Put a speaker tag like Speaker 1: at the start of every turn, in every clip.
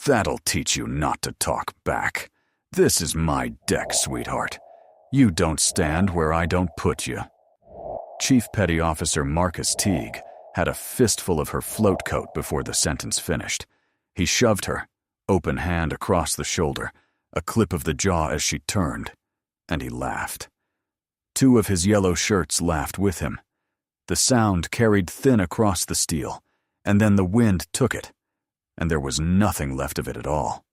Speaker 1: That'll teach you not to talk back. This is my deck, sweetheart. You don't stand where I don't put you. Chief Petty Officer Marcus Teague had a fistful of her float coat before the sentence finished. He shoved her, open hand across the shoulder, a clip of the jaw as she turned, and he laughed. Two of his yellow shirts laughed with him. The sound carried thin across the steel, and then the wind took it, and there was nothing left of it at all.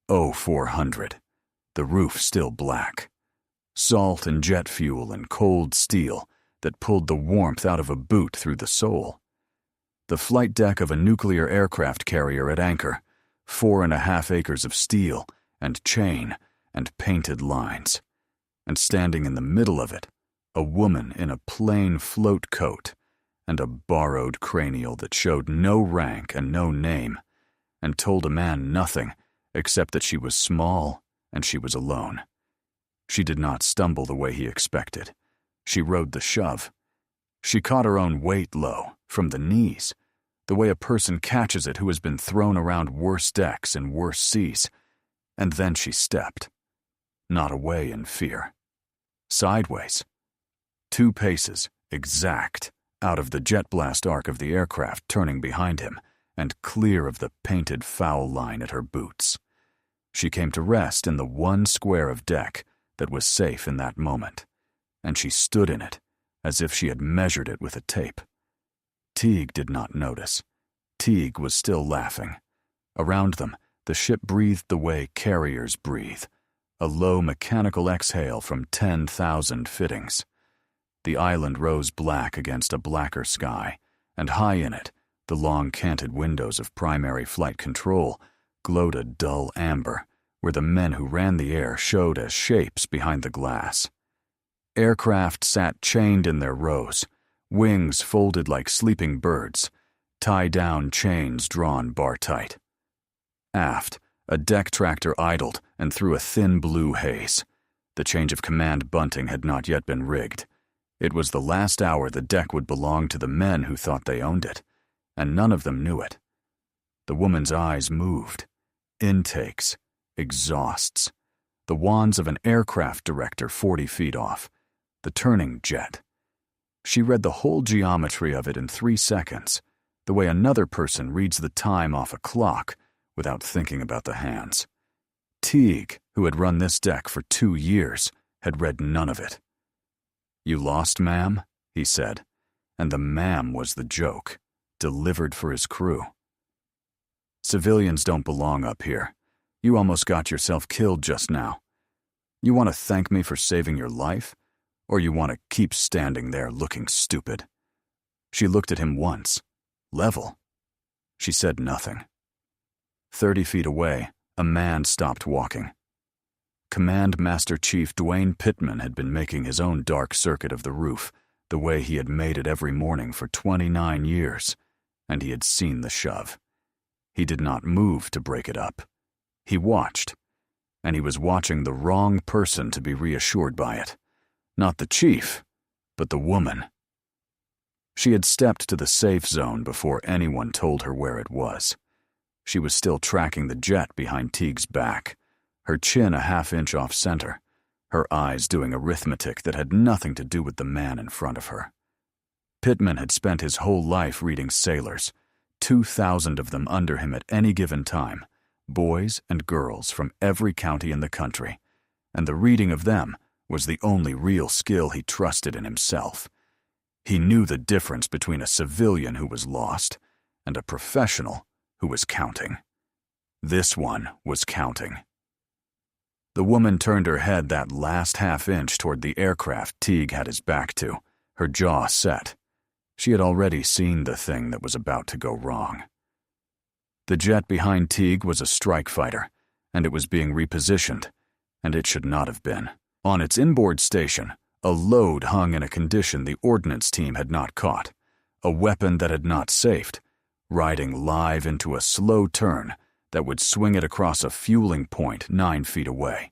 Speaker 1: 0400, the roof still black. Salt and jet fuel and cold steel that pulled the warmth out of a boot through the sole. The flight deck of a nuclear aircraft carrier at anchor, 4.5 acres of steel and chain and painted lines. And standing in the middle of it, a woman in a plain float coat and a borrowed cranial that showed no rank and no name, and told a man nothing except that she was small and she was alone. She did not stumble the way he expected. She rode the shove. She caught her own weight low, from the knees, the way a person catches it who has been thrown around worse decks and worse seas, and then she stepped. Not away in fear. Sideways. 2 paces, exact, out of the jet blast arc of the aircraft turning behind him, and clear of the painted foul line at her boots. She came to rest in the one square of deck that was safe in that moment, and she stood in it as if she had measured it with a tape. Teague did not notice. Teague was still laughing. Around them, the ship breathed the way carriers breathe, a low mechanical exhale from 10,000 fittings. The island rose black against a blacker sky, and high in it, the long canted windows of primary flight control glowed a dull amber, where the men who ran the air showed as shapes behind the glass. Aircraft sat chained in their rows, wings folded like sleeping birds, tie-down chains drawn bar-tight. Aft, a deck tractor idled and threw a thin blue haze. The change of command bunting had not yet been rigged. It was the last hour the deck would belong to the men who thought they owned it, and none of them knew it. The woman's eyes moved. Intakes, exhausts, the wands of an aircraft director 40 feet off, the turning jet. She read the whole geometry of it in 3 seconds, the way another person reads the time off a clock without thinking about the hands. Teague, who had run this deck for 2 years, had read none of it. "You lost, ma'am?" he said, and the ma'am was the joke, delivered for his crew. "Civilians don't belong up here. You almost got yourself killed just now. You want to thank me for saving your life, or you want to keep standing there looking stupid?" She looked at him once, level. She said nothing. 30 feet away, a man stopped walking. Command Master Chief Dwayne Pittman had been making his own dark circuit of the roof, the way he had made it every morning for 29 years, and he had seen the shove. He did not move to break it up. He watched, and he was watching the wrong person to be reassured by it. Not the chief, but the woman. She had stepped to the safe zone before anyone told her where it was. She was still tracking the jet behind Teague's back, her chin a half-inch off center, her eyes doing arithmetic that had nothing to do with the man in front of her. Pittman had spent his whole life reading sailors, 2,000 of them under him at any given time, boys and girls from every county in the country, and the reading of them was the only real skill he trusted in himself. He knew the difference between a civilian who was lost and a professional who was counting. This one was counting. The woman turned her head that last half-inch toward the aircraft Teague had his back to, her jaw set. She had already seen the thing that was about to go wrong. The jet behind Teague was a strike fighter, and it was being repositioned, and it should not have been. On its inboard station, a load hung in a condition the ordnance team had not caught, a weapon that had not safed, riding live into a slow turn that would swing it across a fueling point 9 feet away.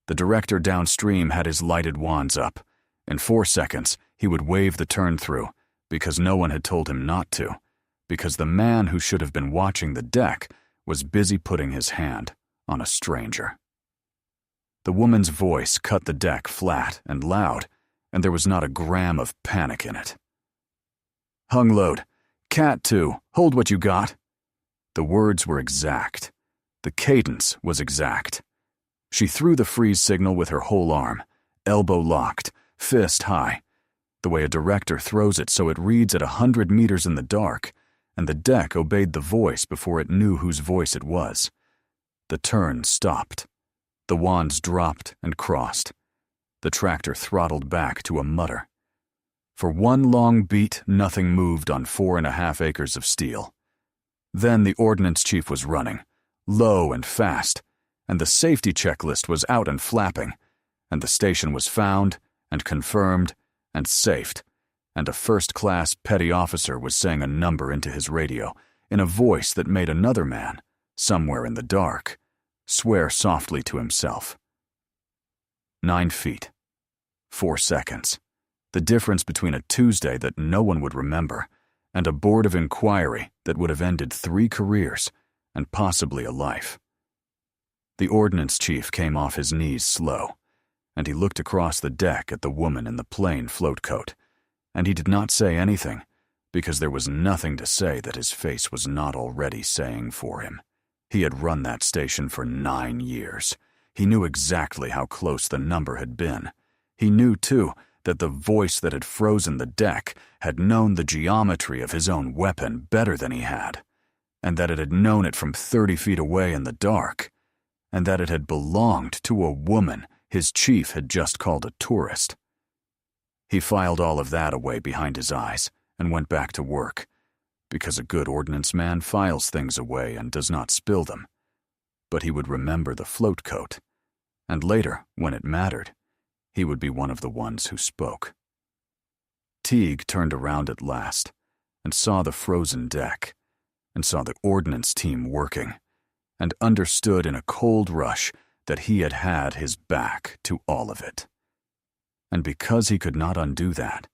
Speaker 1: The director downstream had his lighted wands up. In 4 seconds, he would wave the turn through, because no one had told him not to, because the man who should have been watching the deck was busy putting his hand on a stranger. The woman's voice cut the deck flat and loud, and there was not a gram of panic in it. "Hung load. Cat 2, hold what you got." The words were exact. The cadence was exact. She threw the freeze signal with her whole arm, elbow locked, fist high, the way a director throws it so it reads at 100 meters in the dark, and the deck obeyed the voice before it knew whose voice it was. The turn stopped. The wands dropped and crossed. The tractor throttled back to a mutter. For one long beat, nothing moved on 4.5 acres of steel. Then the ordnance chief was running, low and fast, and the safety checklist was out and flapping, and the station was found and confirmed and safed, and a first-class petty officer was saying a number into his radio in a voice that made another man, somewhere in the dark, swear softly to himself. 9 feet. 4 seconds. The difference between a Tuesday that no one would remember and a board of inquiry that would have ended 3 careers and possibly a life. The ordnance chief came off his knees slow, and he looked across the deck at the woman in the plain float coat, and he did not say anything because there was nothing to say that his face was not already saying for him. He had run that station for 9 years. He knew exactly how close the number had been. He knew, too, that the voice that had frozen the deck had known the geometry of his own weapon better than he had, and that it had known it from 30 feet away in the dark, and that it had belonged to a woman his chief had just called a tourist. He filed all of that away behind his eyes and went back to work, because a good ordnance man files things away and does not spill them. But he would remember the float coat, and later, when it mattered, he would be one of the ones who spoke. Teague turned around at last and saw the frozen deck, and saw the ordnance team working, and understood in a cold rush that he had had his back to all of it. And because he could not undo that,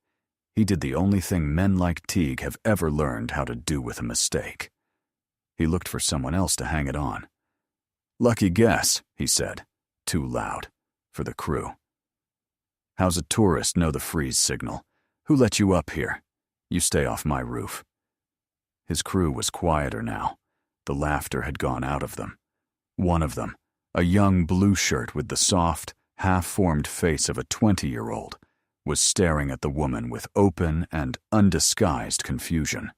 Speaker 1: he did the only thing men like Teague have ever learned how to do with a mistake. He looked for someone else to hang it on. "Lucky guess," he said, too loud, for the crew. "How's a tourist know the freeze signal? Who let you up here? You stay off my roof." His crew was quieter now. The laughter had gone out of them. One of them, a young blue shirt with the soft, half-formed face of a 20-year-old, was staring at the woman with open and undisguised confusion.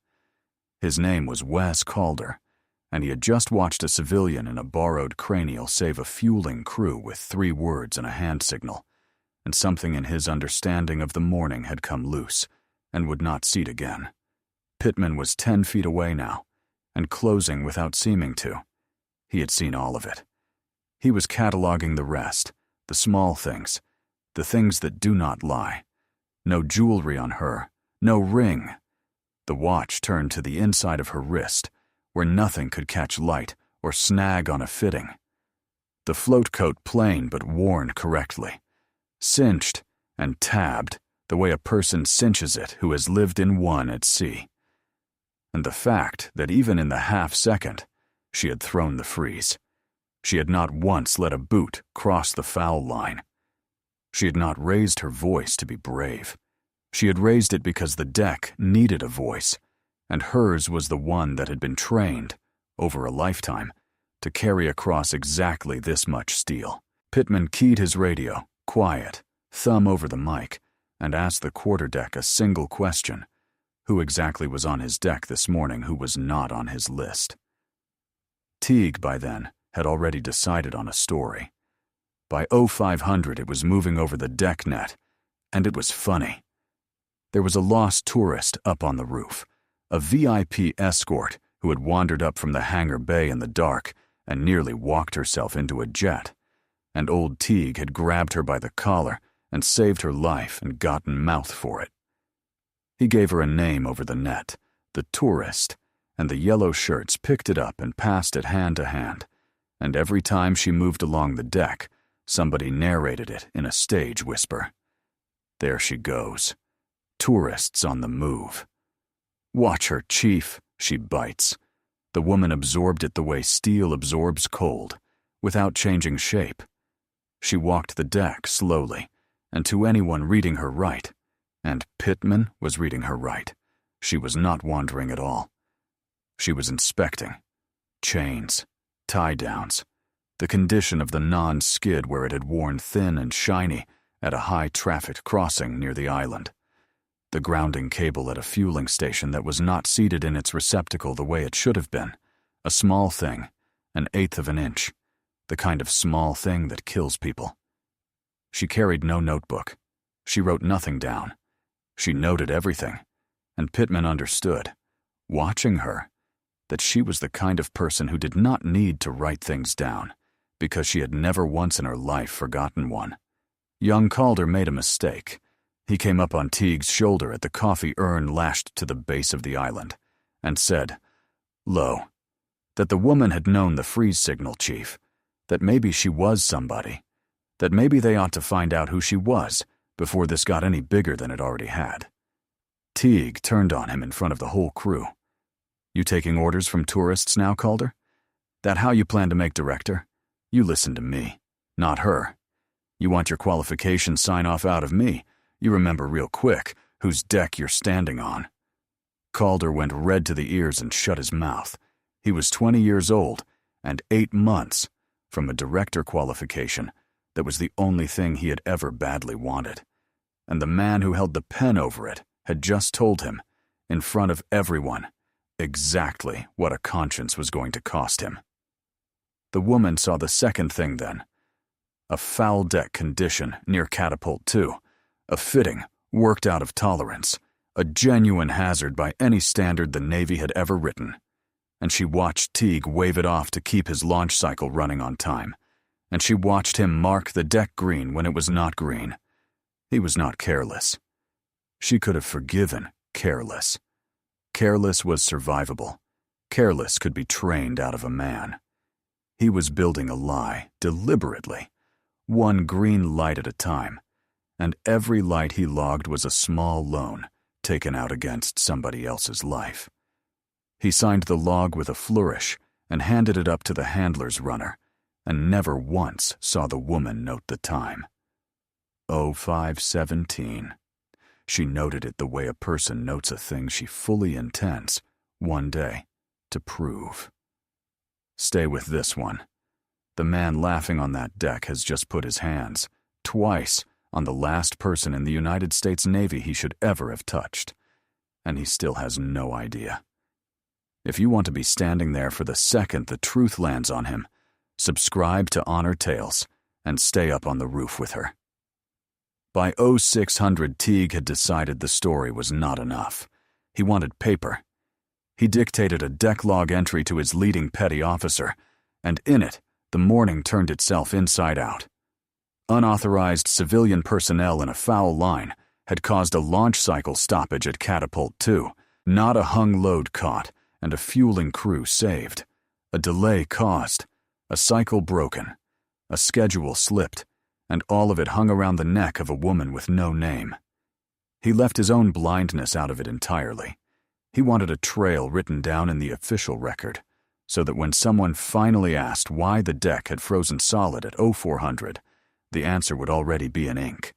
Speaker 1: His name was Wes Calder, and he had just watched a civilian in a borrowed cranial save a fueling crew with 3 words and a hand signal, and something in his understanding of the morning had come loose and would not seat again. Pittman was 10 feet away now, and closing without seeming to. He had seen all of it. He was cataloging the rest, the small things, the things that do not lie. No jewelry on her, no ring. The watch turned to the inside of her wrist, where nothing could catch light or snag on a fitting. The float coat plain but worn correctly, cinched and tabbed the way a person cinches it who has lived in one at sea. And the fact that even in the half-second, she had thrown the freeze. She had not once let a boot cross the foul line. She had not raised her voice to be brave. She had raised it because the deck needed a voice, and hers was the one that had been trained, over a lifetime, to carry across exactly this much steel. Pittman keyed his radio, quiet, thumb over the mic, and asked the quarterdeck a single question: who exactly was on his deck this morning who was not on his list? Teague, by then, had already decided on a story. By 0500 it was moving over the deck net, and it was funny. There was a lost tourist up on the roof, a VIP escort who had wandered up from the hangar bay in the dark and nearly walked herself into a jet, and old Teague had grabbed her by the collar and saved her life and gotten mouth for it. He gave her a name over the net, the tourist, and the yellow shirts picked it up and passed it hand to hand, and every time she moved along the deck, somebody narrated it in a stage whisper. There she goes. Tourists on the move. Watch her, Chief, she bites. The woman absorbed it the way steel absorbs cold, without changing shape. She walked the deck slowly, and to anyone reading her right, and Pittman was reading her right, she was not wandering at all. She was inspecting. Chains, tie-downs, the condition of the non-skid where it had worn thin and shiny at a high-trafficked crossing near the island. The grounding cable at a fueling station that was not seated in its receptacle the way it should have been. A small thing, an eighth of an inch, the kind of small thing that kills people. She carried no notebook. She wrote nothing down. She noted everything, and Pittman understood, watching her, that she was the kind of person who did not need to write things down, because she had never once in her life forgotten one. Young Calder made a mistake. He came up on Teague's shoulder at the coffee urn lashed to the base of the island, and said, low, that the woman had known the freeze signal chief, that maybe she was somebody, that maybe they ought to find out who she was before this got any bigger than it already had. Teague turned on him in front of the whole crew. You taking orders from tourists now, Calder? That how you plan to make director? You listen to me, not her. You want your qualification sign-off out of me, you remember real quick whose deck you're standing on. Calder went red to the ears and shut his mouth. He was 20 years old, and 8 months from a director qualification that was the only thing he had ever badly wanted. And the man who held the pen over it had just told him, in front of everyone, exactly what a conscience was going to cost him. The woman saw the second thing then. A foul deck condition near Catapult 2. A fitting, worked out of tolerance. A genuine hazard by any standard the Navy had ever written. And she watched Teague wave it off to keep his launch cycle running on time. And she watched him mark the deck green when it was not green. He was not careless. She could have forgiven careless. Careless was survivable. Careless could be trained out of a man. He was building a lie, deliberately, one green light at a time, and every light he logged was a small loan taken out against somebody else's life. He signed the log with a flourish and handed it up to the handler's runner, and never once saw the woman note the time. 05:17. She noted it the way a person notes a thing she fully intends, one day, to prove. Stay with this one. The man laughing on that deck has just put his hands, twice, on the last person in the United States Navy he should ever have touched, and he still has no idea. If you want to be standing there for the second the truth lands on him, subscribe to Honor Tales and stay up on the roof with her. By 0600, Teague had decided the story was not enough. He wanted paper. He dictated a deck log entry to his leading petty officer, and in it, the morning turned itself inside out. Unauthorized civilian personnel in a foul line had caused a launch cycle stoppage at Catapult 2, not a hung load caught, and a fueling crew saved. A delay caused, a cycle broken, a schedule slipped, and all of it hung around the neck of a woman with no name. He left his own blindness out of it entirely. He wanted a trail written down in the official record, so that when someone finally asked why the deck had frozen solid at 0400, the answer would already be in ink,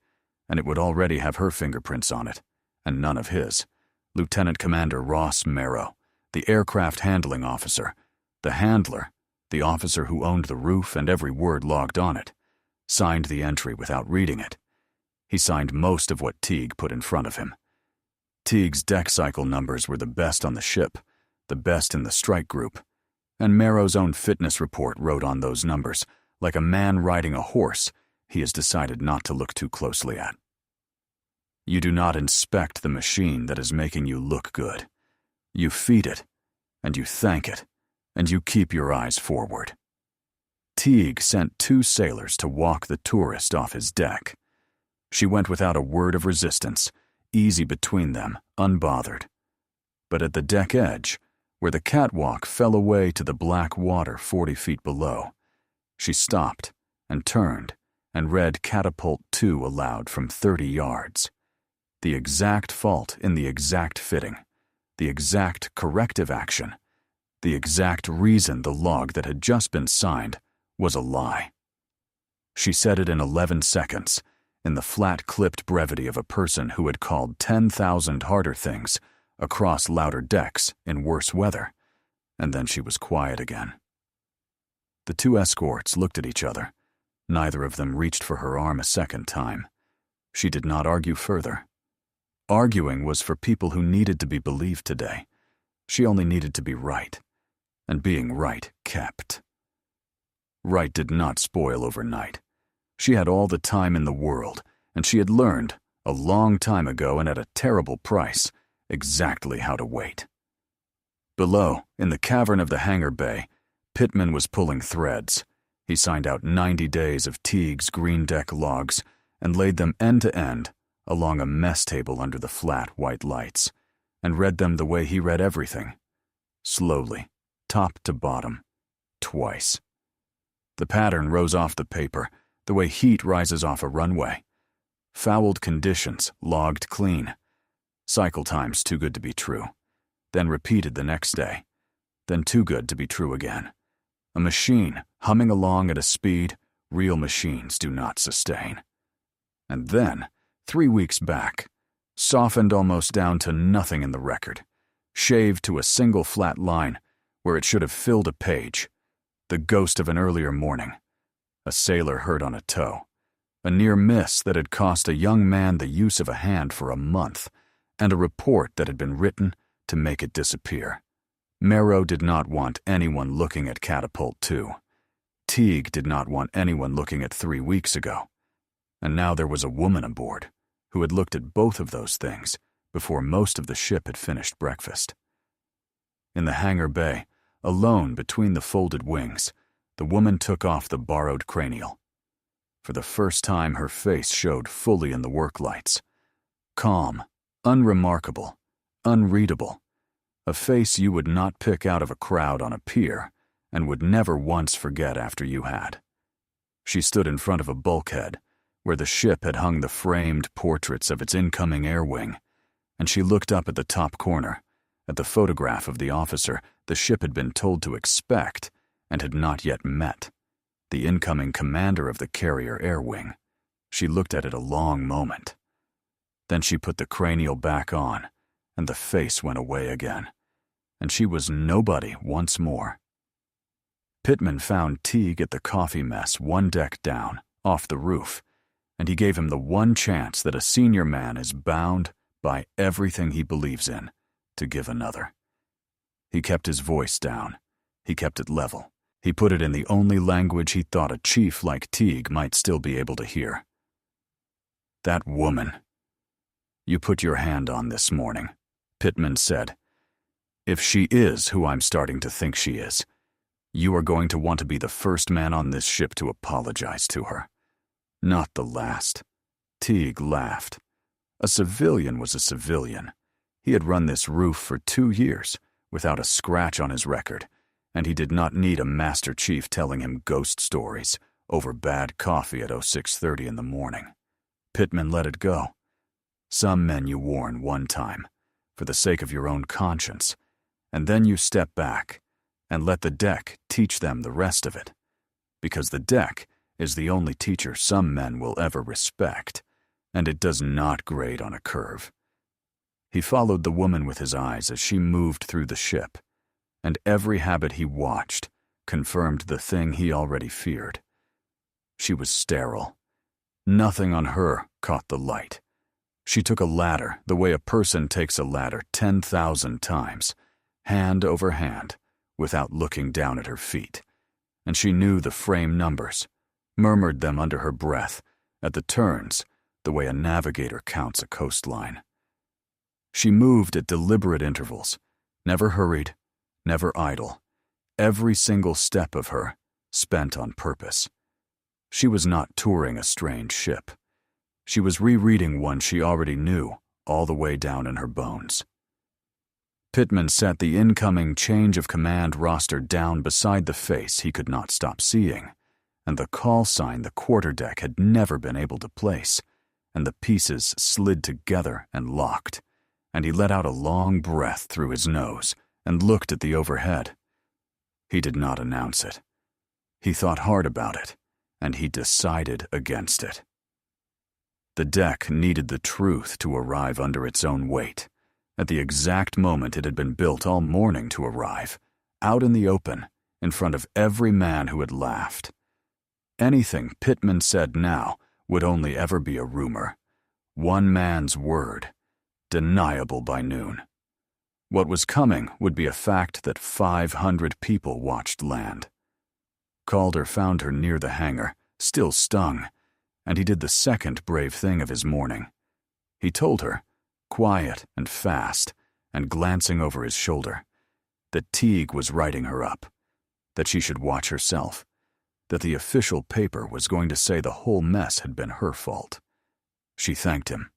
Speaker 1: and it would already have her fingerprints on it, and none of his. Lieutenant Commander Ross Merrow, the aircraft handling officer, the handler, the officer who owned the roof and every word logged on it, signed the entry without reading it. He signed most of what Teague put in front of him. Teague's deck cycle numbers were the best on the ship, the best in the strike group, and Merrow's own fitness report wrote on those numbers, like a man riding a horse he has decided not to look too closely at. You do not inspect the machine that is making you look good. You feed it, and you thank it, and you keep your eyes forward. Teague sent 2 sailors to walk the tourist off his deck. She went without a word of resistance, easy between them, unbothered. But at the deck edge, where the catwalk fell away to the black water 40 feet below, she stopped and turned and read Catapult 2 aloud from 30 yards. The exact fault in the exact fitting, the exact corrective action, The exact reason the log that had just been signed was a lie. She said it in 11 seconds, in the flat-clipped brevity of a person who had called 10,000 harder things across louder decks in worse weather, and then she was quiet again. The two escorts looked at each other. Neither of them reached for her arm a second time. She did not argue further. Arguing was for people who needed to be believed today. She only needed to be right, and being right kept. Right did not spoil overnight. She had all the time in the world, and she had learned, a long time ago and at a terrible price, exactly how to wait. Below, in the cavern of the hangar bay, Pittman was pulling threads. He signed out 90 days of Teague's green deck logs and laid them end to end along a mess table under the flat white lights, and read them the way he read everything. Slowly, top to bottom, twice. The pattern rose off the paper, the way heat rises off a runway. Fouled conditions, logged clean. Cycle times too good to be true. Then repeated the next day. Then too good to be true again. A machine humming along at a speed real machines do not sustain. And then, 3 weeks back, softened almost down to nothing in the record, shaved to a single flat line where it should have filled a page, the ghost of an earlier morning, a sailor hurt on a toe, a near miss that had cost a young man the use of a hand for a month, and a report that had been written to make it disappear. Merrow did not want anyone looking at Catapult 2. Teague did not want anyone looking at 3 weeks ago. And now there was a woman aboard who had looked at both of those things before most of the ship had finished breakfast. In the hangar bay, alone between the folded wings, the woman took off the borrowed cranial. For the first time, her face showed fully in the work lights. Calm, unremarkable, unreadable. A face you would not pick out of a crowd on a pier and would never once forget after you had. She stood in front of a bulkhead where the ship had hung the framed portraits of its incoming air wing, and she looked up at the top corner, at the photograph of the officer the ship had been told to expect and had not yet met, the incoming commander of the carrier air wing. She looked at it a long moment. Then she put the cranial back on, and the face went away again, and she was nobody once more. Pittman found Teague at the coffee mess 1 deck down, off the roof, and he gave him the one chance that a senior man is bound by everything he believes in to give another. He kept his voice down. He kept it level. He put it in the only language he thought a chief like Teague might still be able to hear. That woman you put your hand on this morning, Pittman said. If she is who I'm starting to think she is, you are going to want to be the first man on this ship to apologize to her. Not the last. Teague laughed. A civilian was a civilian. He had run this roof for 2 years without a scratch on his record, and he did not need a master chief telling him ghost stories over bad coffee at 06:30 in the morning. Pittman let it go. Some men you warn one time, for the sake of your own conscience, and then you step back and let the deck teach them the rest of it, because the deck is the only teacher some men will ever respect, and it does not grade on a curve. He followed the woman with his eyes as she moved through the ship, and every habit he watched confirmed the thing he already feared. She was sterile. Nothing on her caught the light. She took a ladder the way a person takes a ladder 10,000 times, hand over hand, without looking down at her feet, and she knew the frame numbers, murmured them under her breath, at the turns, the way a navigator counts a coastline. She moved at deliberate intervals, never hurried, never idle, every single step of her spent on purpose. She was not touring a strange ship. She was rereading one she already knew all the way down in her bones. Pittman set the incoming change of command roster down beside the face he could not stop seeing, and the call sign the quarterdeck had never been able to place, and the pieces slid together and locked, and he let out a long breath through his nose and looked at the overhead, He did not announce it. He thought hard about it, and he decided against it. The deck needed the truth to arrive under its own weight, at the exact moment it had been built all morning to arrive, out in the open, in front of every man who had laughed. Anything Pittman said now would only ever be a rumor. One man's word, deniable by noon. What was coming would be a fact that 500 people watched land. Calder found her near the hangar, still stung, and he did the second brave thing of his morning. He told her, quiet and fast, and glancing over his shoulder, that Teague was writing her up, that she should watch herself, that the official paper was going to say the whole mess had been her fault. She thanked him.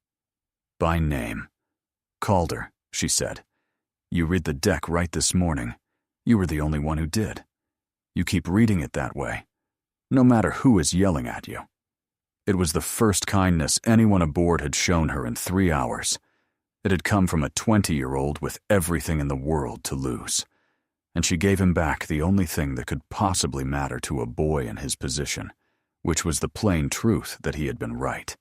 Speaker 1: By name. Calder, she said, you read the deck right this morning. You were the only one who did. You keep reading it that way, no matter who is yelling at you. It was the first kindness anyone aboard had shown her in 3 hours. It had come from a 20-year-old with everything in the world to lose, and she gave him back the only thing that could possibly matter to a boy in his position, which was the plain truth that he had been right,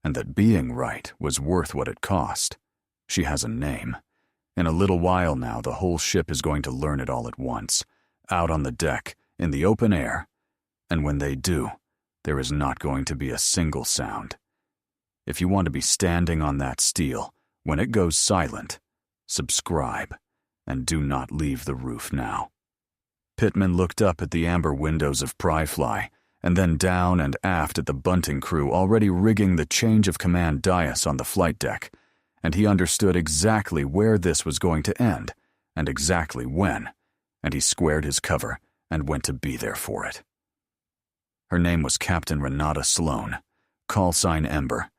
Speaker 1: and that being right was worth what it cost. She has a name. In a little while now, the whole ship is going to learn it all at once, out on the deck, in the open air, and when they do, there is not going to be a single sound. If you want to be standing on that steel, when it goes silent, subscribe, and do not leave the roof now. Pittman looked up at the amber windows of Pryfly, and then down and aft at the bunting crew already rigging the change of command dais on the flight deck, and he understood exactly where this was going to end, and exactly when, and he squared his cover and went to be there for it. Her name was Captain Renata Sloan, callsign Ember,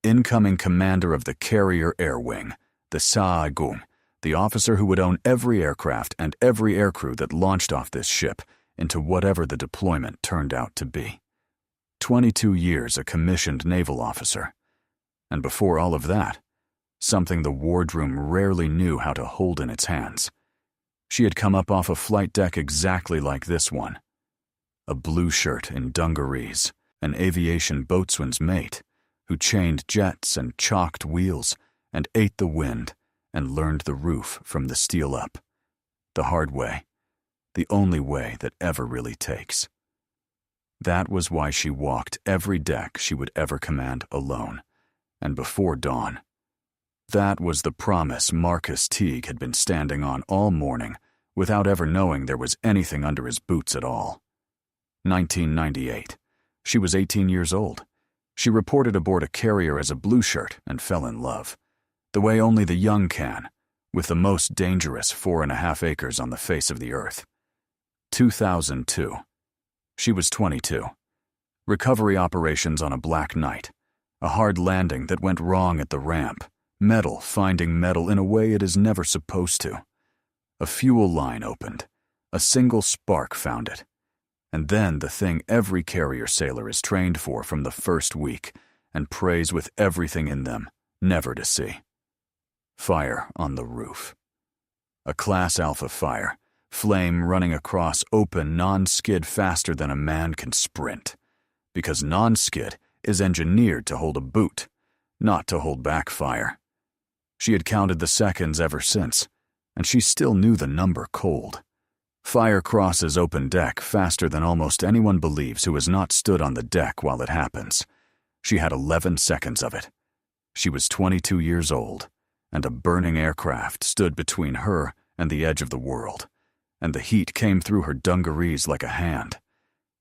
Speaker 1: incoming commander of the Carrier Air Wing, the Saagung, the officer who would own every aircraft and every aircrew that launched off this ship into whatever the deployment turned out to be. 22 years a commissioned naval officer. And before all of that, something the wardroom rarely knew how to hold in its hands. She had come up off a flight deck exactly like this one. A blue shirt in dungarees, an aviation boatswain's mate, who chained jets and chalked wheels and ate the wind and learned the roof from the steel up. The hard way, the only way that ever really takes. That was why she walked every deck she would ever command alone, and before dawn. That was the promise Marcus Teague had been standing on all morning without ever knowing there was anything under his boots at all. 1998. She was 18 years old. She reported aboard a carrier as a blue shirt and fell in love, the way only the young can, with the most dangerous 4.5 acres on the face of the earth. 2002. She was 22. Recovery operations on a black night. A hard landing that went wrong at the ramp. Metal finding metal in a way it is never supposed to. A fuel line opened. A single spark found it. And then the thing every carrier sailor is trained for from the first week and prays with everything in them never to see. Fire on the roof. A Class Alpha fire, flame running across open non-skid faster than a man can sprint. Because non-skid is engineered to hold a boot, not to hold back fire. She had counted the seconds ever since, and she still knew the number cold. Fire crosses open deck faster than almost anyone believes who has not stood on the deck while it happens. She had 11 seconds of it. She was 22 years old, and a burning aircraft stood between her and the edge of the world, and the heat came through her dungarees like a hand.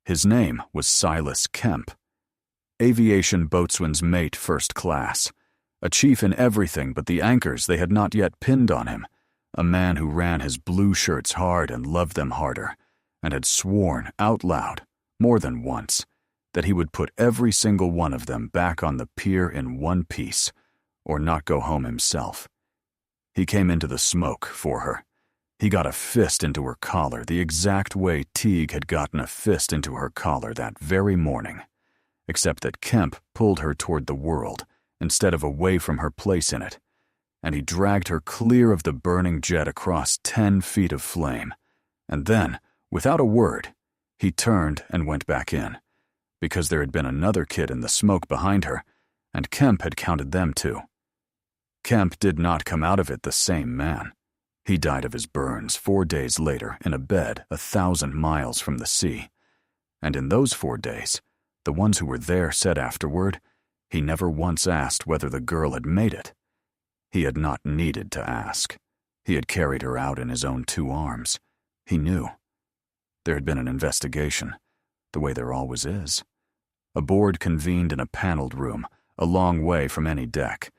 Speaker 1: His name was Silas Kemp. Aviation boatswain's mate first class, a chief in everything but the anchors they had not yet pinned on him, a man who ran his blue shirts hard and loved them harder, and had sworn out loud, more than once, that he would put every single one of them back on the pier in one piece, or not go home himself. He came into the smoke for her. He got a fist into her collar the exact way Teague had gotten a fist into her collar that very morning, except that Kemp pulled her toward the world instead of away from her place in it, and he dragged her clear of the burning jet across 10 feet of flame, and then, Without a word, he turned and went back in, because there had been another kid in the smoke behind her, and Kemp had counted them too. Kemp did not come out of it the same man. He died of his burns 4 days later in a bed 1,000 miles from the sea. And in those 4 days, the ones who were there said afterward, he never once asked whether the girl had made it. He had not needed to ask. He had carried her out in his own 2 arms. He knew. There had been an investigation, the way there always is. A board convened in a paneled room, a long way from any deck,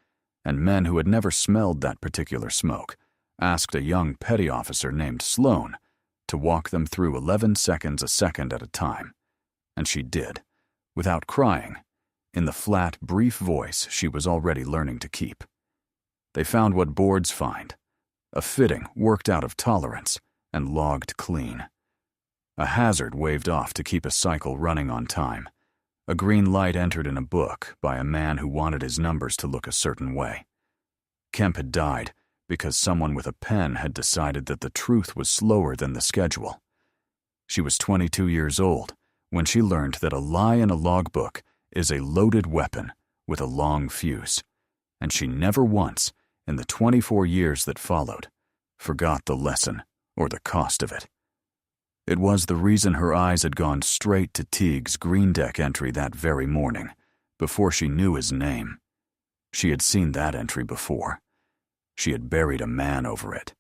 Speaker 1: and men who had never smelled that particular smoke asked a young petty officer named Sloane to walk them through 11 seconds a second at a time. And she did, without crying, in the flat, brief voice she was already learning to keep. They found what boards find, a fitting worked out of tolerance and logged clean. A hazard waved off to keep a cycle running on time. A green light entered in a book by a man who wanted his numbers to look a certain way. Kemp had died because someone with a pen had decided that the truth was slower than the schedule. She was 22 years old when she learned that a lie in a logbook is a loaded weapon with a long fuse, and she never once, in the 24 years that followed, forgot the lesson or the cost of it. It was the reason her eyes had gone straight to Teague's green deck entry that very morning, before she knew his name. She had seen that entry before. She had buried a man over it.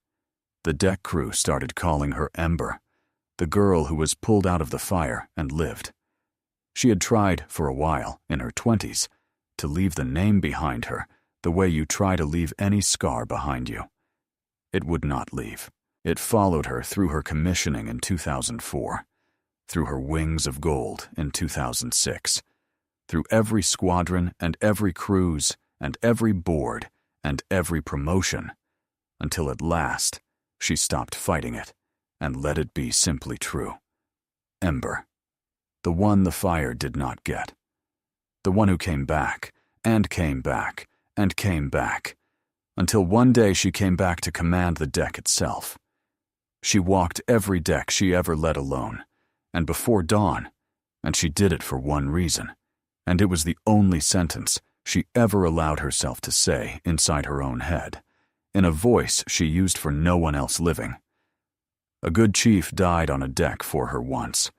Speaker 1: The deck crew started calling her Ember, the girl who was pulled out of the fire and lived. She had tried, for a while, in her 20s, to leave the name behind her the way you try to leave any scar behind you. It would not leave. It followed her through her commissioning in 2004, through her wings of gold in 2006, through every squadron and every cruise and every board and every promotion, until at last she stopped fighting it and let it be simply true. Ember, the one the fire did not get, the one who came back and came back and came back, until one day she came back to command the deck itself. She walked every deck she ever led alone, and before dawn, and she did it for one reason, and it was the only sentence she ever allowed herself to say inside her own head, in a voice she used for no one else living. A good chief died on a deck for her once.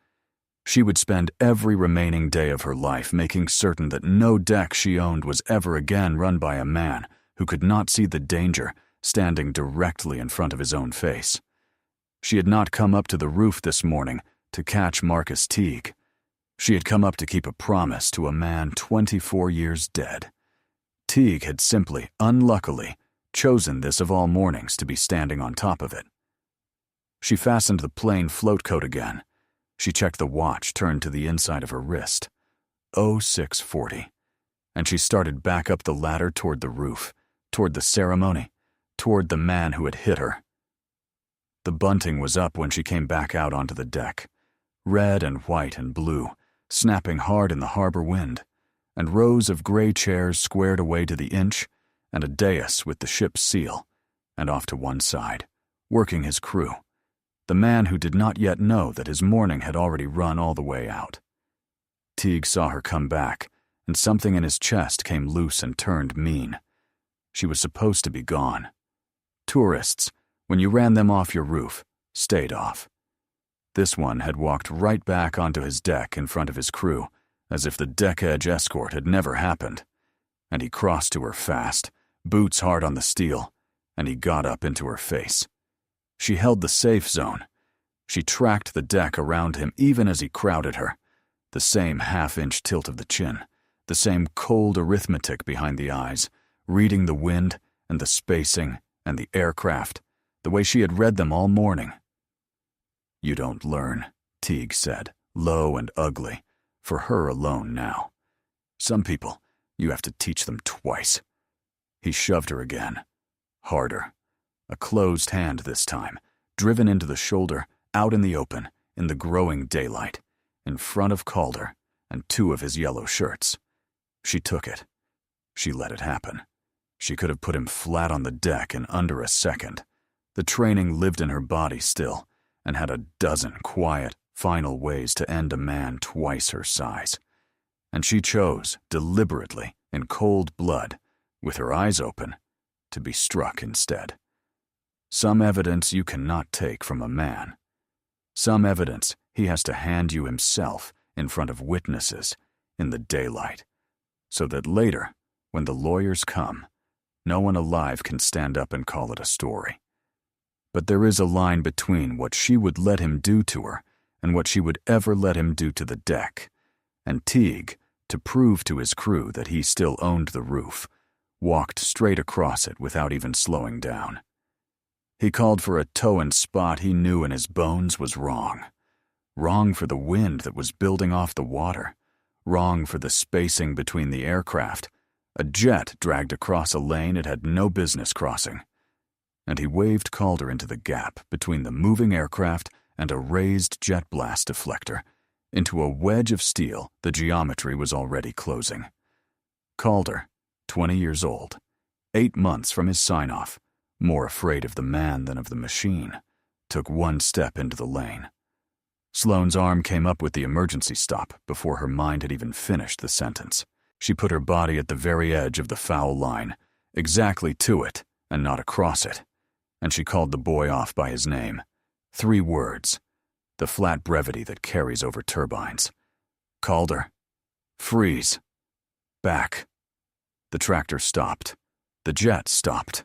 Speaker 1: She would spend every remaining day of her life making certain that no deck she owned was ever again run by a man who could not see the danger standing directly in front of his own face. She had not come up to the roof this morning to catch Marcus Teague. She had come up to keep a promise to a man 24 years dead. Teague had simply, unluckily, chosen this of all mornings to be standing on top of it. She fastened the plain float coat again. She checked the watch turned to the inside of her wrist. 0640. And she started back up the ladder toward the roof, toward the ceremony, toward the man who had hit her. The bunting was up when she came back out onto the deck, red and white and blue, snapping hard in the harbor wind, and rows of gray chairs squared away to the inch, and a dais with the ship's seal, and off to one side, working his crew, the man who did not yet know that his morning had already run all the way out. Teague saw her come back, and something in his chest came loose and turned mean. She was supposed to be gone. Tourists, when you ran them off your roof, stayed off. This one had walked right back onto his deck in front of his crew, as if the deck-edge escort had never happened. And he crossed to her fast, boots hard on the steel, and he got up into her face. She held the safe zone. She tracked the deck around him even as he crowded her, the same half-inch tilt of the chin, the same cold arithmetic behind the eyes, reading the wind and the spacing and the aircraft, the way she had read them all morning. "You don't learn," Teague said, low and ugly, for her alone now. "Some people, you have to teach them twice." He shoved her again, harder. A closed hand this time, driven into the shoulder, out in the open, in the growing daylight, in front of Calder and 2 of his yellow shirts. She took it. She let it happen. She could have put him flat on the deck in under a second. The training lived in her body still, and had a dozen quiet, final ways to end a man twice her size. And she chose, deliberately, in cold blood, with her eyes open, to be struck instead. Some evidence you cannot take from a man. Some evidence he has to hand you himself in front of witnesses in the daylight, so that later, when the lawyers come, no one alive can stand up and call it a story. But there is a line between what she would let him do to her and what she would ever let him do to the deck, and Teague, to prove to his crew that he still owned the roof, walked straight across it without even slowing down. He called for a toe and spot he knew in his bones was wrong. Wrong for the wind that was building off the water. Wrong for the spacing between the aircraft. A jet dragged across a lane it had no business crossing. And he waved Calder into the gap between the moving aircraft and a raised jet blast deflector, into a wedge of steel the geometry was already closing. Calder, 20 years old, 8 months from his sign-off, more afraid of the man than of the machine, took one step into the lane. Sloane's arm came up with the emergency stop before her mind had even finished the sentence. She put her body at the very edge of the foul line, exactly to it and not across it, and she called the boy off by his name. 3 words, the flat brevity that carries over turbines. Calder. Freeze. Back. The tractor stopped. The jet stopped.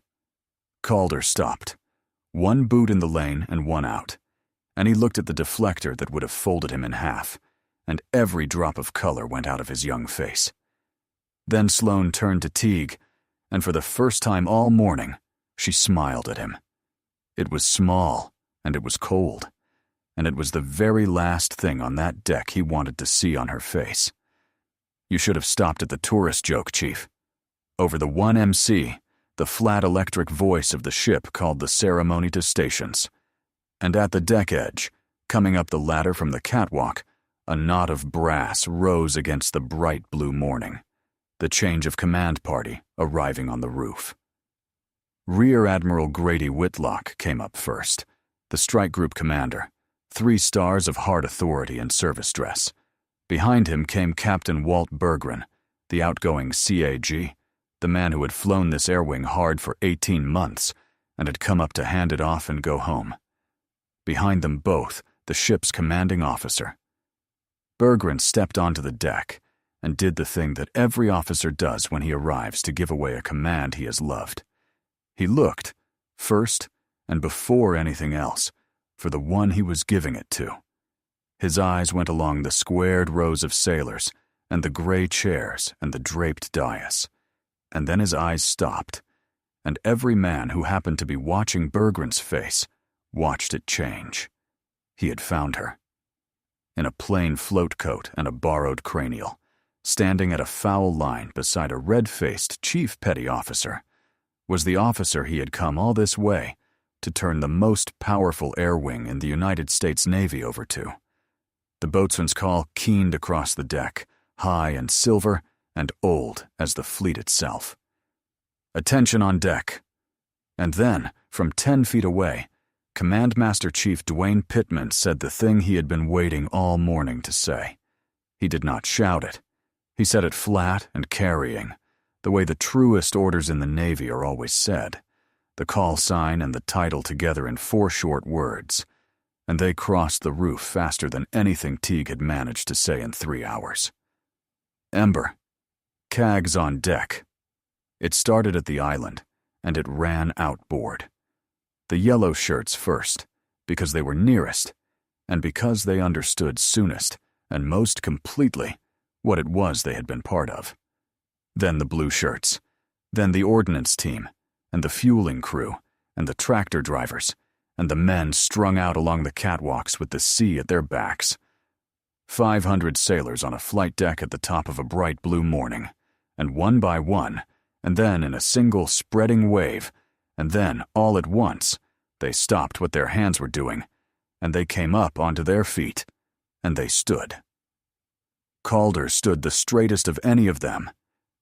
Speaker 1: Calder stopped. 1 boot in the lane and 1 out. And he looked at the deflector that would have folded him in half, and every drop of color went out of his young face. Then Sloane turned to Teague, and for the first time all morning, she smiled at him. It was small, and it was cold, and it was the very last thing on that deck he wanted to see on her face. You should have stopped at the tourist joke, Chief. Over the 1MC, the flat electric voice of the ship called the ceremony to stations. And at the deck edge, coming up the ladder from the catwalk, a knot of brass rose against the bright blue morning. The change of command party arriving on the roof. Rear Admiral Grady Whitlock came up first, the strike group commander, 3 stars of hard authority and service dress. Behind him came Captain Walt Berggren, the outgoing CAG, the man who had flown this air wing hard for 18 months and had come up to hand it off and go home. Behind them both, the ship's commanding officer. Berggren stepped onto the deck and did the thing that every officer does when he arrives to give away a command he has loved. He looked, first and before anything else, for the one he was giving it to. His eyes went along the squared rows of sailors and the gray chairs and the draped dais, and then his eyes stopped, and every man who happened to be watching Berggren's face watched it change. He had found her. In a plain float coat and a borrowed cranial, standing at a foul line beside a red-faced chief petty officer, was the officer he had come all this way to turn the most powerful air wing in the United States Navy over to. The boatswain's call keened across the deck, high and silver and old as the fleet itself. Attention on deck. And then, from 10 feet away, Command Master Chief Dwayne Pittman said the thing he had been waiting all morning to say. He did not shout it. He said it flat and carrying, the way the truest orders in the Navy are always said, the call sign and the title together in 4 short words, and they crossed the roof faster than anything Teague had managed to say in 3 hours. Ember. CAG's on deck. It started at the island, and it ran outboard. The yellow shirts first, because they were nearest, and because they understood soonest and most completely what it was they had been part of. Then the blue shirts, then the ordnance team, and the fueling crew, and the tractor drivers, and the men strung out along the catwalks with the sea at their backs. 500 sailors on a flight deck at the top of a bright blue morning, and one by one, and then in a single spreading wave, and then, all at once, they stopped what their hands were doing, and they came up onto their feet, and they stood. Calder stood the straightest of any of them.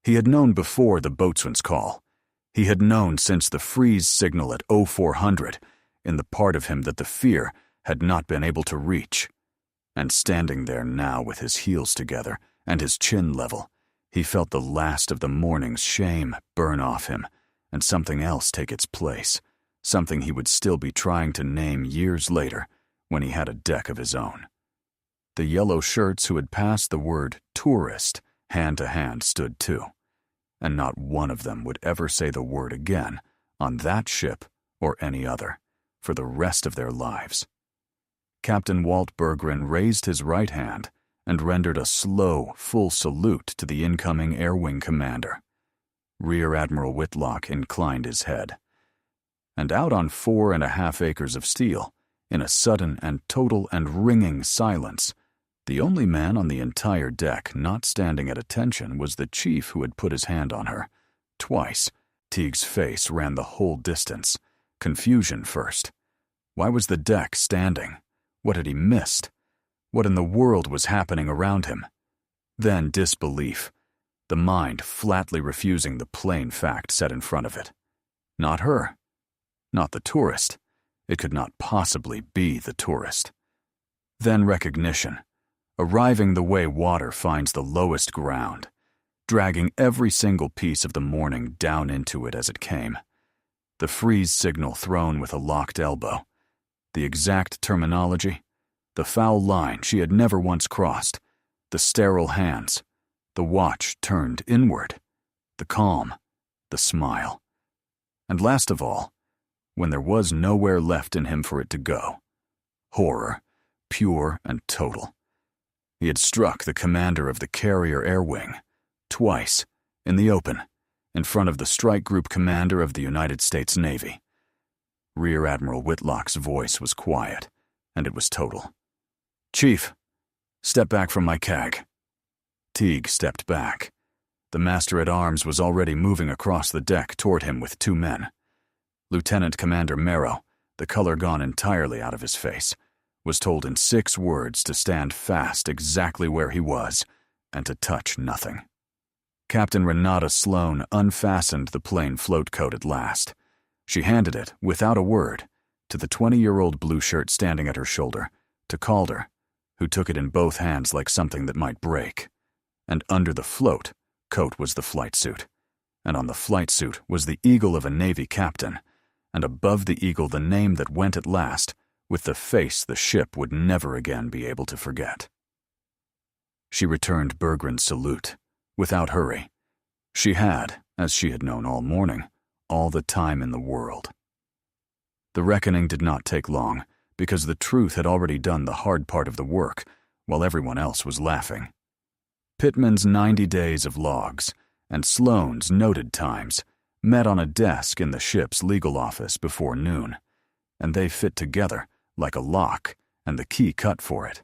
Speaker 1: He had known before the boatswain's call. He had known since the freeze signal at 0400, in the part of him that the fear had not been able to reach. And standing there now with his heels together and his chin level, he felt the last of the morning's shame burn off him and something else take its place, something he would still be trying to name years later when he had a deck of his own. The yellow shirts who had passed the word tourist hand to hand stood too, and not one of them would ever say the word again on that ship or any other for the rest of their lives. Captain Walt Berggren raised his right hand and rendered a slow, full salute to the incoming Air Wing commander. Rear Admiral Whitlock inclined his head. And out on 4.5 acres of steel, in a sudden and total and ringing silence, the only man on the entire deck not standing at attention was the chief who had put his hand on her. Twice, Teague's face ran the whole distance. Confusion first. Why was the deck standing? What had he missed? What in the world was happening around him? Then disbelief, the mind flatly refusing the plain fact set in front of it. Not her. Not the tourist. It could not possibly be the tourist. Then recognition, arriving the way water finds the lowest ground, dragging every single piece of the morning down into it as it came. The freeze signal thrown with a locked elbow. The exact terminology, the foul line she had never once crossed, the sterile hands, the watch turned inward, the calm, the smile. And last of all, when there was nowhere left in him for it to go, horror, pure and total. He had struck the commander of the carrier air wing, twice, in the open, in front of the strike group commander of the United States Navy. Rear Admiral Whitlock's voice was quiet, and it was total. "Chief, step back from my CAG." Teague stepped back. The master-at-arms was already moving across the deck toward him with 2 men. Lieutenant Commander Merrow, the color gone entirely out of his face, was told in 6 words to stand fast exactly where he was and to touch nothing. Captain Renata Sloan unfastened the plain float coat at last. She handed it, without a word, to the 20-year-old blue shirt standing at her shoulder, to Calder, who took it in both hands like something that might break. And under the float coat was the flight suit, and on the flight suit was the eagle of a Navy captain, and above the eagle the name that went at last, with the face the ship would never again be able to forget. She returned Berggren's salute, without hurry. She had, as she had known all morning, all the time in the world. The reckoning did not take long, because the truth had already done the hard part of the work, while everyone else was laughing. Pittman's 90 days of logs and Sloane's noted times met on a desk in the ship's legal office before noon, and they fit together like a lock and the key cut for it.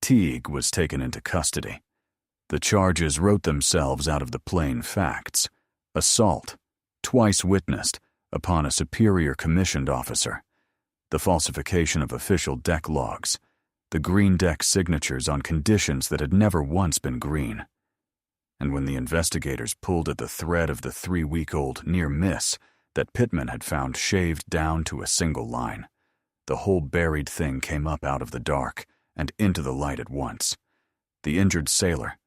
Speaker 1: Teague was taken into custody. The charges wrote themselves out of the plain facts: assault, twice witnessed, upon a superior commissioned officer, the falsification of official deck logs, the green deck signatures on conditions that had never once been green. And when the investigators pulled at the thread of the 3-week-old near miss that Pittman had found shaved down to a single line, the whole buried thing came up out of the dark and into the light at once. The injured sailor,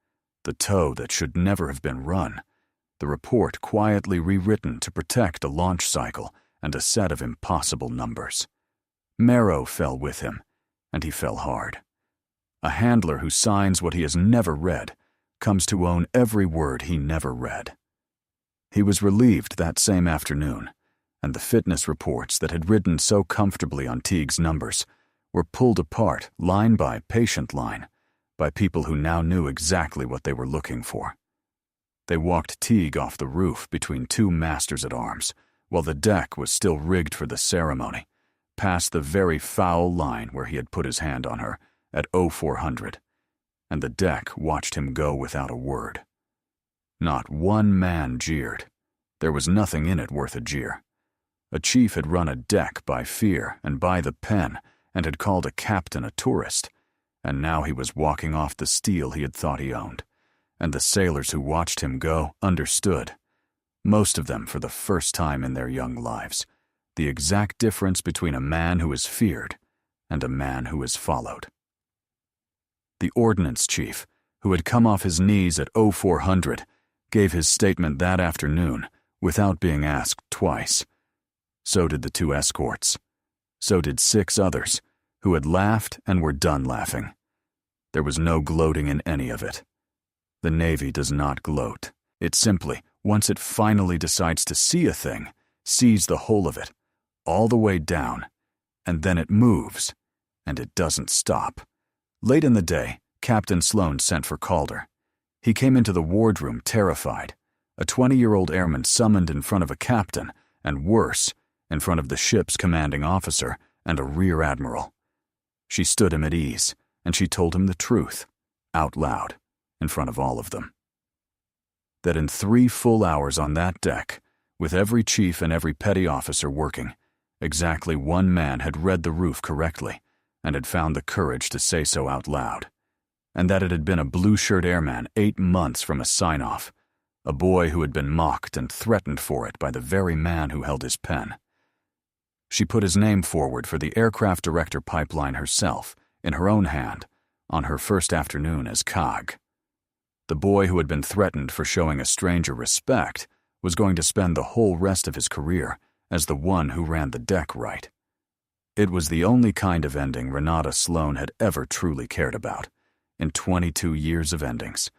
Speaker 1: the tow that should never have been run, the report quietly rewritten to protect a launch cycle and a set of impossible numbers. Merrow fell with him, and he fell hard. A handler who signs what he has never read comes to own every word he never read. He was relieved that same afternoon, and the fitness reports that had ridden so comfortably on Teague's numbers were pulled apart line by patient line by people who now knew exactly what they were looking for. They walked Teague off the roof between 2 masters-at-arms while the deck was still rigged for the ceremony, past the very foul line where he had put his hand on her at 0400, and the deck watched him go without a word. Not one man jeered. There was nothing in it worth a jeer. A chief had run a deck by fear and by the pen and had called a captain a tourist, and now he was walking off the steel he had thought he owned, and the sailors who watched him go understood, most of them for the first time in their young lives, the exact difference between a man who is feared and a man who is followed. The ordnance chief, who had come off his knees at 0400, gave his statement that afternoon without being asked twice. So did the 2 escorts. So did 6 others, who had laughed and were done laughing. There was no gloating in any of it. The Navy does not gloat. It simply, once it finally decides to see a thing, sees the whole of it, all the way down, and then it moves, and it doesn't stop. Late in the day, Captain Sloan sent for Calder. He came into the wardroom terrified, a 20-year-old airman summoned in front of a captain, and worse, in front of the ship's commanding officer and a rear admiral. She stood him at ease, and she told him the truth, out loud, in front of all of them. That in 3 full hours on that deck, with every chief and every petty officer working, exactly 1 man had read the roof correctly and had found the courage to say so out loud, and that it had been a blue-shirt airman 8 months from a sign-off, a boy who had been mocked and threatened for it by the very man who held his pen. She put his name forward for the aircraft director pipeline herself, in her own hand, on her first afternoon as COG. The boy who had been threatened for showing a stranger respect was going to spend the whole rest of his career as the one who ran the deck right. It was the only kind of ending Renata Sloan had ever truly cared about, in 22 years of endings.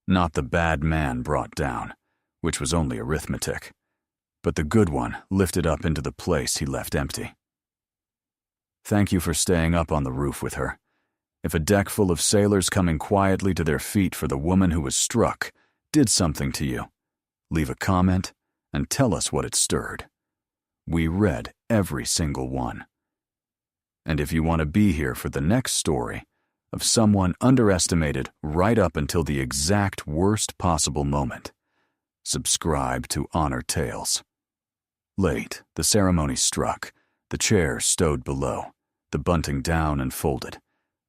Speaker 1: Not the bad man brought down, which was only arithmetic, but the good one lifted up into the place he left empty. Thank you for staying up on the roof with her. If a deck full of sailors coming quietly to their feet for the woman who was struck did something to you, leave a comment and tell us what it stirred. We read every single one. And if you want to be here for the next story of someone underestimated right up until the exact worst possible moment, subscribe to Honor Tales. Late, the ceremony struck, the chairs stowed below, the bunting down and folded,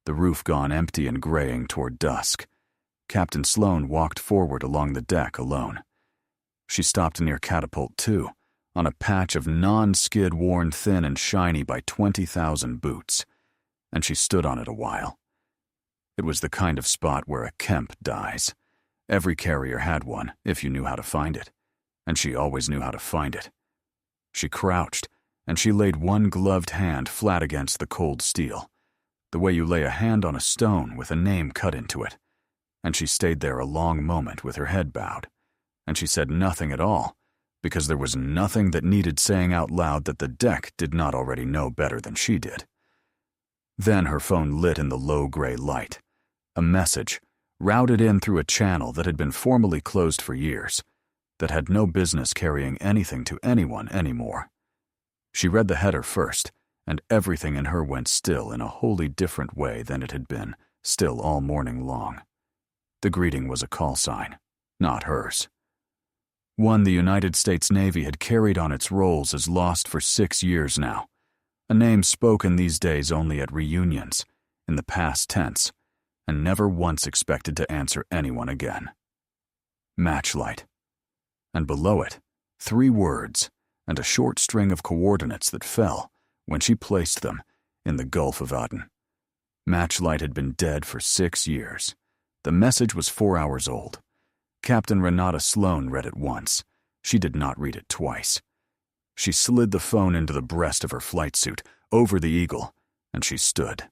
Speaker 1: the roof gone empty and graying toward dusk. Captain Sloan walked forward along the deck alone. She stopped near Catapult 2, on a patch of non-skid worn thin and shiny by 20,000 boots, and she stood on it a while. It was the kind of spot where a Kemp dies. Every carrier had one, if you knew how to find it, and she always knew how to find it. She crouched, and she laid one gloved hand flat against the cold steel, the way you lay a hand on a stone with a name cut into it, and she stayed there a long moment with her head bowed, and she said nothing at all, because there was nothing that needed saying out loud that the deck did not already know better than she did. Then her phone lit in the low gray light. A message, routed in through a channel that had been formally closed for years, that had no business carrying anything to anyone anymore. She read the header first, and everything in her went still in a wholly different way than it had been, still all morning long. The greeting was a call sign, not hers. One the United States Navy had carried on its rolls as lost for 6 years now, a name spoken these days only at reunions, in the past tense, and never once expected to answer anyone again. Matchlight. And below it, 3 words, and a short string of coordinates that fell, when she placed them, in the Gulf of Aden. Matchlight had been dead for 6 years. The message was 4 hours old. Captain Renata Sloan read it once. She did not read it twice. She slid the phone into the breast of her flight suit, over the Eagle, and she stood.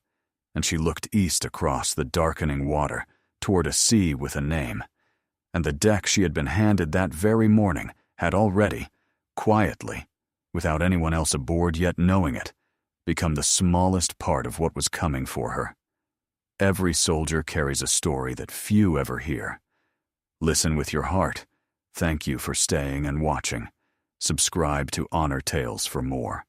Speaker 1: And she looked east across the darkening water, toward a sea with a name. And the deck she had been handed that very morning had already, quietly, without anyone else aboard yet knowing it, become the smallest part of what was coming for her. Every soldier carries a story that few ever hear. Listen with your heart. Thank you for staying and watching. Subscribe to Honor Tales for more.